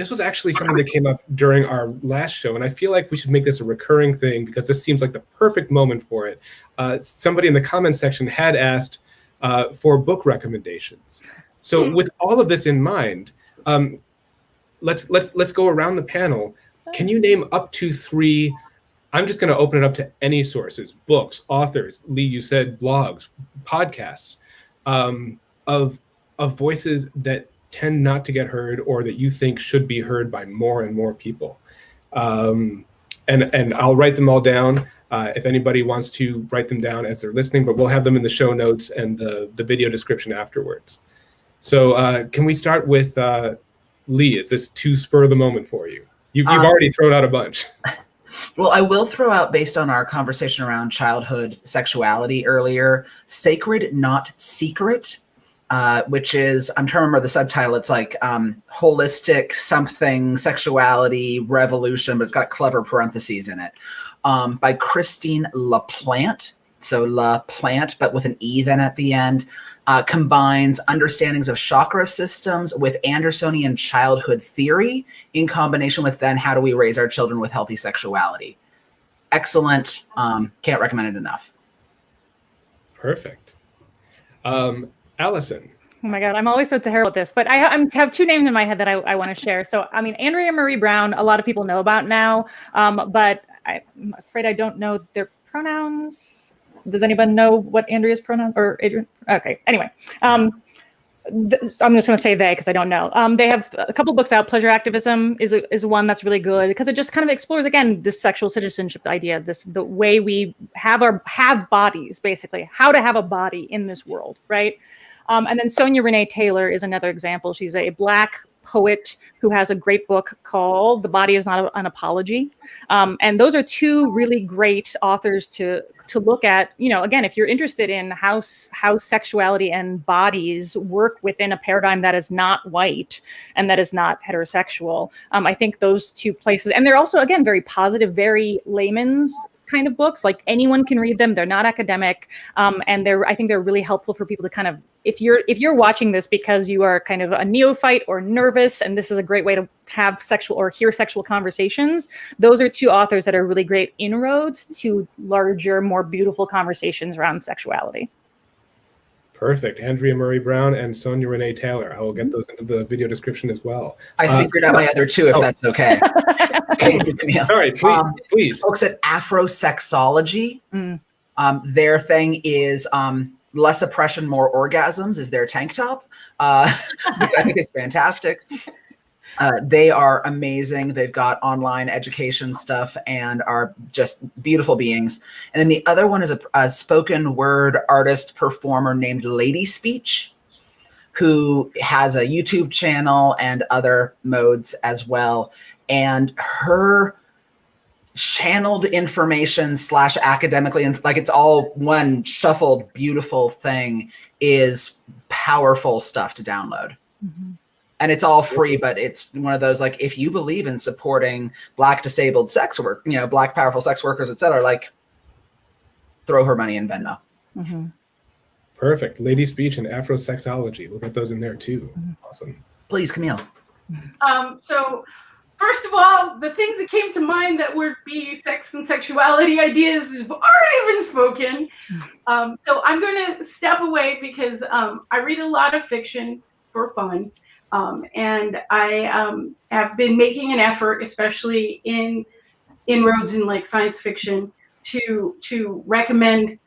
this was actually something that came up during our last show, and I feel like we should make this a recurring thing because this seems like the perfect moment for it. Somebody in the comments section had asked for book recommendations. So with all of this in mind, let's go around the panel. Can you name up to 3? I'm just going to open it up to any sources: books, authors. Lee, you said blogs, podcasts, of voices that tend not to get heard or that you think should be heard by more and more people. And I'll write them all down if anybody wants to write them down as they're listening, but we'll have them in the show notes and the video description afterwards. So can we start with Lee? Is this too spur of the moment for you? You've already thrown out a bunch. Well, I will throw out, based on our conversation around childhood sexuality earlier, Sacred Not Secret, which is, I'm trying to remember the subtitle. It's like holistic something sexuality revolution, but it's got clever parentheses in it, by Christine LaPlante. So LaPlante, but with an E then at the end, combines understandings of chakra systems with Andersonian childhood theory in combination with then how do we raise our children with healthy sexuality. Excellent. Can't recommend it enough. Perfect. Allison. Oh my God, I'm always so terrible at this, but I have 2 names in my head that I want to share. So, I mean, Andrea Marie Brown, a lot of people know about now, but I'm afraid I don't know their pronouns. Does anyone know what Andrea's pronouns or Adrian? Okay, anyway. I'm just going to say they because I don't know. They have a couple books out. Pleasure Activism is one that's really good because it just kind of explores, again, this sexual citizenship idea, the way we have bodies, basically, how to have a body in this world, right? And then Sonia Renee Taylor is another example. She's a Black poet who has a great book called The Body Is Not an Apology. And those are 2 really great authors to look at, again, if you're interested in how sexuality and bodies work within a paradigm that is not white and that is not heterosexual. I think those 2 places, and they're also, again, very positive, very layman's kind of books. Like anyone can read them. They're not academic. And I think they're really helpful for people to kind of, if you're watching this because you are kind of a neophyte or nervous, and this is a great way to have sexual or hear sexual conversations, those are 2 authors that are really great inroads to larger, more beautiful conversations around sexuality. Perfect. Andrea Marie Brown and Sonia Renee Taylor. I will get those into the video description as well. I figured out my other 2, if that's okay. All right, please. Folks at Afrosexology, their thing is less oppression, more orgasms is their tank top. I think it's fantastic. They are amazing. They've got online education stuff and are just beautiful beings. And then the other one is a spoken word artist performer named Lady Speech, who has a YouTube channel and other modes as well. And her channeled information / academically, and like it's all one shuffled, beautiful thing, is powerful stuff to download. Mm-hmm. And it's all free, but it's one of those, like, if you believe in supporting Black disabled sex work, Black powerful sex workers, et cetera, like, throw her money in Venmo. Mm-hmm. Perfect. Lady Speech and Afrosexology. We'll get those in there too. Mm-hmm. Awesome. Please, Camille. So first of all, the things that came to mind that would be sex and sexuality ideas have already been spoken. So I'm going to step away because I read a lot of fiction for fun. And I have been making an effort, especially in inroads in like science fiction, to recommend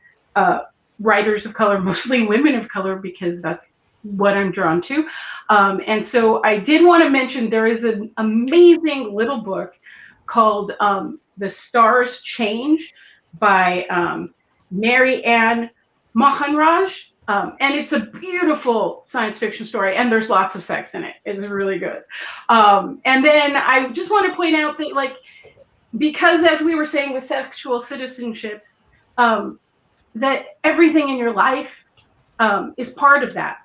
writers of color, mostly women of color, because that's what I'm drawn to. And so I did want to mention there is an amazing little book called The Stars Change by Mary Ann Mahanraj. And it's a beautiful science fiction story, and there's lots of sex in it. It's really good. And then I just want to point out that, like, because as we were saying with sexual citizenship, that everything in your life is part of that.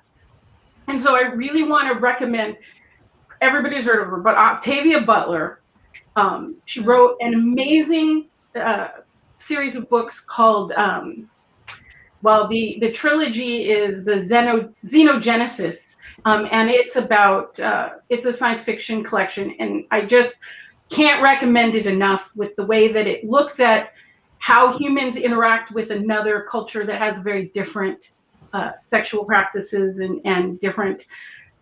And so I really want to recommend, everybody's heard of her, but Octavia Butler, she wrote an amazing series of books called well, the trilogy is the Xenogenesis, and it's about it's a science fiction collection, and I just can't recommend it enough with the way that it looks at how humans interact with another culture that has very different sexual practices and different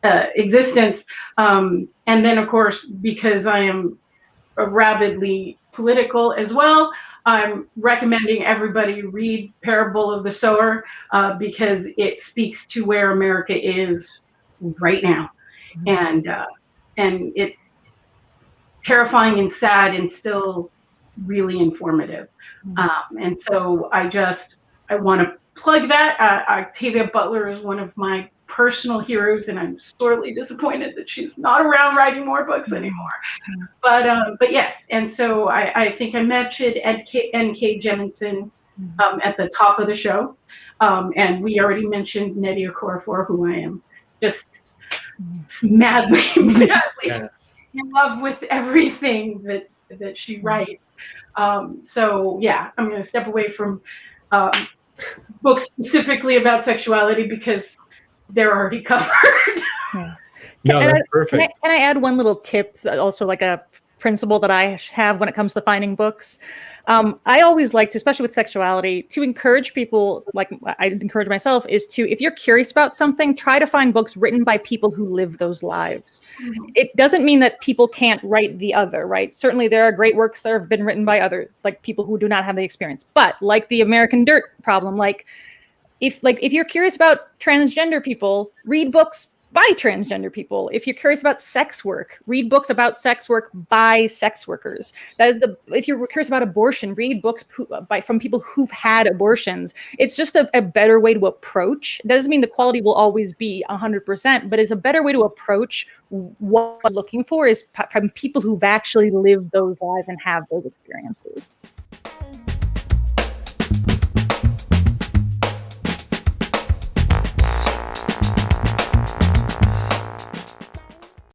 existence. And then, of course, because I am rabidly political as well, I'm recommending everybody read Parable of the Sower because it speaks to where America is right now, and it's terrifying and sad and still really informative. And so I want to plug that. Octavia Butler is one of my personal heroes, and I'm sorely disappointed that she's not around writing more books anymore. But yes, and so I think I mentioned N.K. Jemisin at the top of the show, and we already mentioned Nnedi Okorafor, who I am just madly in love with everything that she writes. So yeah, I'm going to step away from books specifically about sexuality because they're already covered. No, that's perfect. Can I add one little tip, also like a principle that I have when it comes to finding books? I always like to, especially with sexuality, to encourage people, like I encourage myself, is to, if you're curious about something, try to find books written by people who live those lives. It doesn't mean that people can't write the other, right? Certainly there are great works that have been written by other, like people who do not have the experience. But like the American Dirt problem, like if you're curious about transgender people, read books by transgender people. If you're curious about sex work, read books about sex work by sex workers. If you're curious about abortion, read books from people who've had abortions. It's just a better way to approach. It doesn't mean the quality will always be 100%, but it's a better way to approach what I'm looking for is from people who've actually lived those lives and have those experiences.